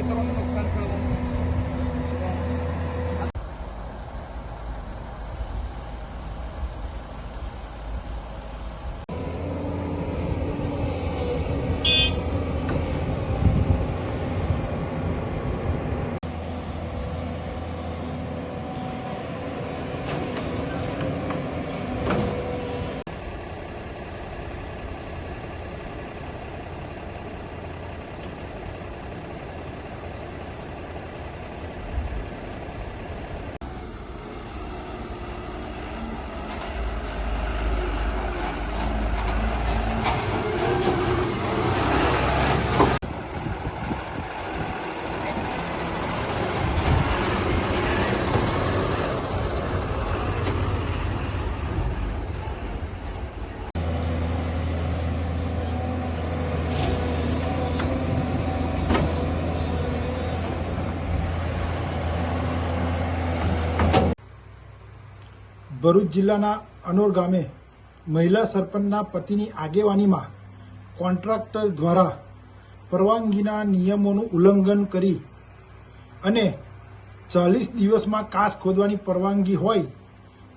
ખેતરોને નુકસાન થયું. ભરૂચ જિલ્લાના અનોર ગામે મહિલા સરપંચના પતિની આગેવાનીમાં કોન્ટ્રાક્ટર દ્વારા પરવાનગીના નિયમોનું ઉલ્લંઘન કરી અને 40 દિવસમાં કાસ ખોદવાની પરવાનગી હોય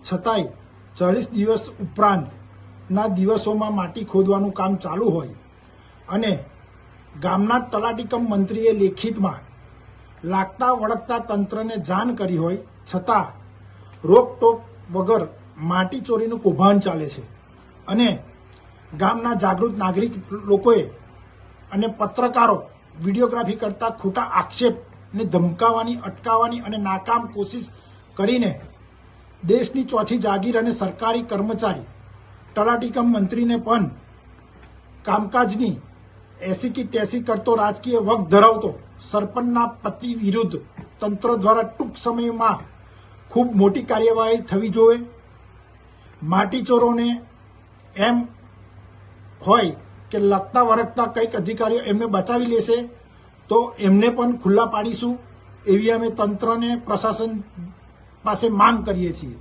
છતાંય 40 દિવસ ઉપરાંતના દિવસોમાં માટી ખોદવાનું કામ ચાલુ હોય અને ગામના તલાટીકમ મંત્રીએ લેખિતમાં લાગતા વળગતા તંત્રને જાણ કરી હોય છતાં રોકટોક વગર માટી ચોરીનું કૌભાંડ ચાલે છે અને ગામના જાગૃત નાગરિક લોકોએ અને પત્રકારો વિડીયોગ્રાફી કરતા ખોટા આક્ષેપને ધમકાવવાની, અટકાવવાની અને નાકામ કોશિશ કરીને દેશની ચોથી જાગીર અને સરકારી કર્મચારી તલાટીકમ મંત્રીને પણ કામકાજની 80 કે 83 કરતો રાજકીય વગ ધરાવતો સરપંચના પતિ વિરુદ્ધ તંત્ર દ્વારા ટૂંક સમયમાં ખૂબ મોટી કાર્યવાહી થવી જોઈએ. માટી ચોરોને એમ હોય કે લગતા વરગતા કંઈક અધિકારીઓ એમને બચાવી લેશે તો એમને પણ ખુલ્લા પાડીશું એવી અમે તંત્રને, પ્રશાસન પાસે માંગ કરીએ છીએ.